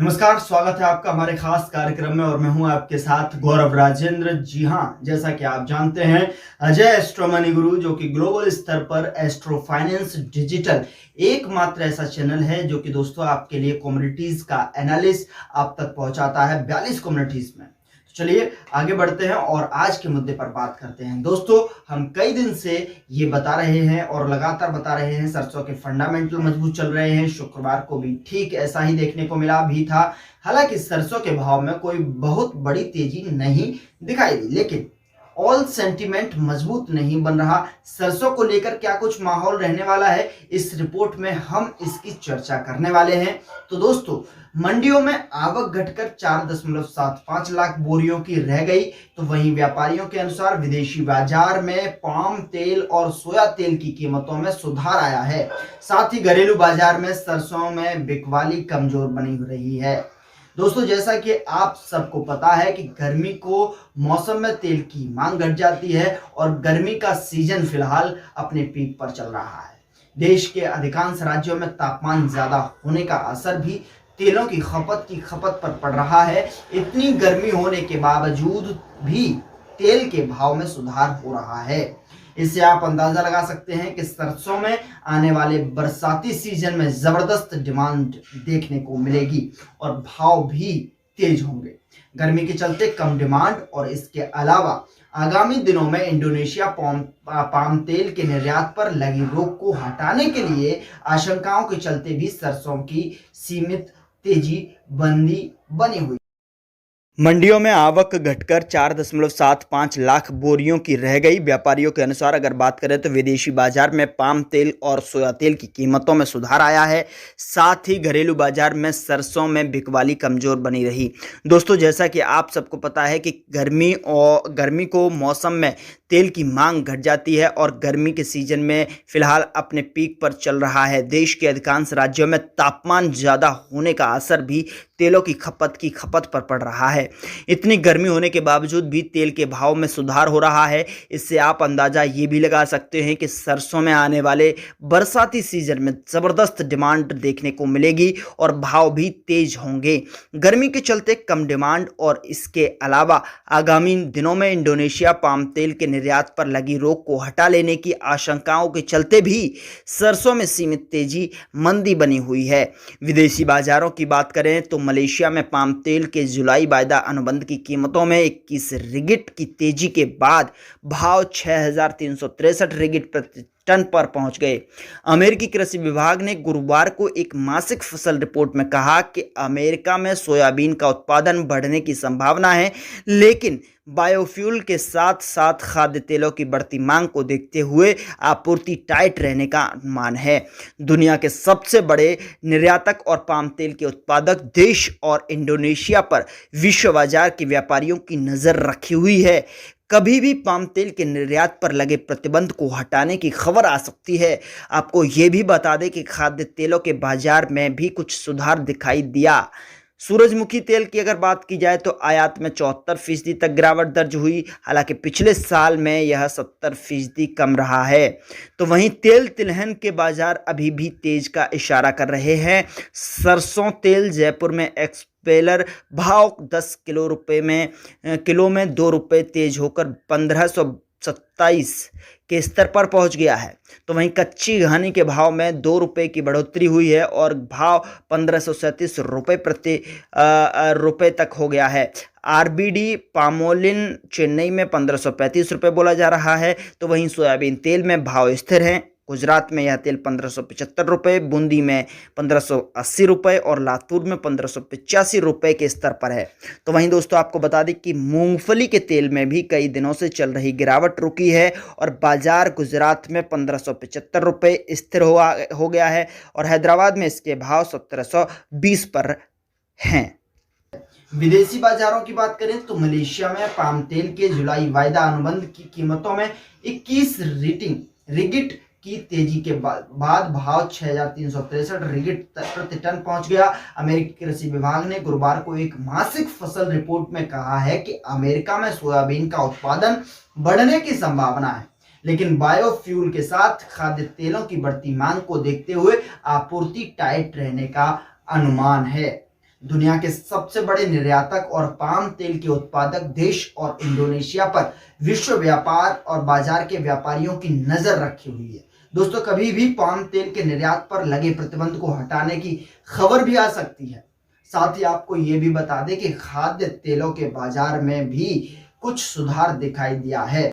नमस्कार, स्वागत है आपका हमारे खास कार्यक्रम में और मैं हूं आपके साथ गौरव राजेंद्र। जी हां, जैसा कि आप जानते हैं, अजय एस्ट्रो मनी गुरु जो कि ग्लोबल स्तर पर एस्ट्रो फाइनेंस डिजिटल एकमात्र ऐसा चैनल है जो कि दोस्तों आपके लिए कम्युनिटीज का एनालिसिस आप तक पहुंचाता है 42 कम्युनिटीज में। चलिए आगे बढ़ते हैं और आज के मुद्दे पर बात करते हैं। दोस्तों, हम कई दिन से ये बता रहे हैं और लगातार बता रहे हैं, सरसों के फंडामेंटल मजबूत चल रहे हैं। शुक्रवार को भी ठीक ऐसा ही देखने को मिला भी था। हालांकि सरसों के भाव में कोई बहुत बड़ी तेजी नहीं दिखाई दी, लेकिन ऑल सेंटीमेंट मजबूत नहीं बन रहा। सरसों को लेकर क्या कुछ माहौल रहने वाला है, इस रिपोर्ट में हम इसकी चर्चा करने वाले हैं। तो दोस्तों, मंडियों में आवक घटकर 4.75 लाख बोरियों की रह गई। तो वहीं व्यापारियों के अनुसार विदेशी बाजार में पाम तेल और सोया तेल की कीमतों में सुधार आया है। साथ ही घरेलू बाजार में सरसों में बिकवाली कमजोर बनी रही है। दोस्तों, जैसा कि आप सबको पता है कि गर्मी को मौसम में तेल की मांग घट जाती है और गर्मी का सीजन फिलहाल अपने पीक पर चल रहा है। देश के अधिकांश राज्यों में तापमान ज्यादा होने का असर भी तेलों की खपत पर पड़ रहा है। इतनी गर्मी होने के बावजूद भी तेल के भाव में सुधार हो रहा है। इससे आप अंदाजा लगा सकते हैं कि सरसों में आने वाले बरसाती सीजन में जबरदस्त डिमांड देखने को मिलेगी और भाव भी तेज होंगे। गर्मी के चलते कम डिमांड और इसके अलावा आगामी दिनों में इंडोनेशिया पाम तेल के निर्यात पर लगी रोक को हटाने के लिए आशंकाओं के चलते भी सरसों की सीमित तेजी बनी हुई। मंडियों में आवक घटकर 4.75 लाख बोरियों की रह गई। व्यापारियों के अनुसार अगर बात करें तो विदेशी बाजार में पाम तेल और सोया तेल की कीमतों में सुधार आया है। साथ ही घरेलू बाजार में सरसों में बिकवाली कमजोर बनी रही। दोस्तों, जैसा कि आप सबको पता है कि गर्मी को मौसम में तेल की मांग घट जाती है और गर्मी के सीजन में फिलहाल अपने पीक पर चल रहा है। देश के अधिकांश राज्यों में तापमान ज़्यादा होने का असर भी तेलों की खपत पर पड़ रहा है। इतनी गर्मी होने के बावजूद भी तेल के भाव में सुधार हो रहा है। इससे आप अंदाजा ये भी लगा सकते हैं कि सरसों में आने वाले बरसाती सीजन में ज़बरदस्त डिमांड देखने को मिलेगी और भाव भी तेज होंगे। गर्मी के चलते कम डिमांड और इसके अलावा आगामी दिनों में इंडोनेशिया पाम तेल के निर्यात पर लगी रोक को हटा लेने की आशंकाओं के चलते भी सरसों में सीमित तेजी मंदी बनी हुई है। विदेशी बाजारों की बात करें तो मलेशिया में पाम तेल के जुलाई वायदा अनुबंध की कीमतों में 21 रिगिट की तेजी के बाद भाव 6,363 रिगिट प्रति टन पर पहुंच गए। अमेरिकी कृषि विभाग ने गुरुवार को एक मासिक फसल रिपोर्ट में कहा कि अमेरिका में सोयाबीन का उत्पादन बढ़ने की संभावना है, लेकिन बायोफ्यूल के साथ साथ खाद्य तेलों की बढ़ती मांग को देखते हुए आपूर्ति टाइट रहने का अनुमान है। दुनिया के सबसे बड़े निर्यातक और पाम तेल के उत्पादक देश और इंडोनेशिया पर विश्व बाजार के व्यापारियों की नज़र रखी हुई है। कभी भी पाम तेल के निर्यात पर लगे प्रतिबंध को हटाने की खबर आ सकती है। आपको ये भी बता दें कि खाद्य तेलों के बाजार में भी कुछ सुधार दिखाई दिया। सूरजमुखी तेल की अगर बात की जाए तो आयात में 74% तक गिरावट दर्ज हुई। हालांकि पिछले साल में यह 70% कम रहा है। तो वहीं तेल तिलहन के बाजार अभी भी तेज का इशारा कर रहे हैं। सरसों तेल जयपुर में एक्सपेलर भाव 10 किलो में 2 रुपये तेज होकर 1527 के स्तर पर पहुंच गया है। तो वहीं कच्ची घानी के भाव में 2 रुपये की बढ़ोतरी हुई है और भाव 1537 रुपये तक हो गया है। आरबीडी पामोलिन चेन्नई में 1535 रुपये बोला जा रहा है। तो वहीं सोयाबीन तेल में भाव स्थिर हैं। गुजरात में यह तेल 1575 रुपये, बूंदी में 1580 रुपये और लातूर में 1585 रुपये के स्तर पर है। तो वहीं दोस्तों, आपको बता दें कि मूंगफली के तेल में भी कई दिनों से चल रही गिरावट रुकी है और बाजार गुजरात में 1575 रुपये स्थिर हो गया है और हैदराबाद में इसके भाव 1720 पर हैं। विदेशी बाजारों की बात करें तो मलेशिया में पाम तेल के जुलाई वायदा अनुबंध की कीमतों में 21 रिगिट की तेजी के बाद भाव 6,363 रिगिट प्रति टन पहुंच गया। अमेरिकी कृषि विभाग ने गुरुवार को एक मासिक फसल रिपोर्ट में कहा है कि अमेरिका में सोयाबीन का उत्पादन बढ़ने की संभावना है, लेकिन बायोफ्यूल के साथ खाद्य तेलों की बढ़ती मांग को देखते हुए आपूर्ति टाइट रहने का अनुमान है। दुनिया के सबसे बड़े निर्यातक और पाम तेल के उत्पादक देश और इंडोनेशिया पर विश्व व्यापार और बाजार के व्यापारियों की नजर रखी हुई है। दोस्तों, कभी भी पाम तेल के निर्यात पर लगे प्रतिबंध को हटाने की खबर भी आ सकती है। साथ ही आपको ये भी बता दें कि खाद्य तेलों के बाजार में भी कुछ सुधार दिखाई दिया है।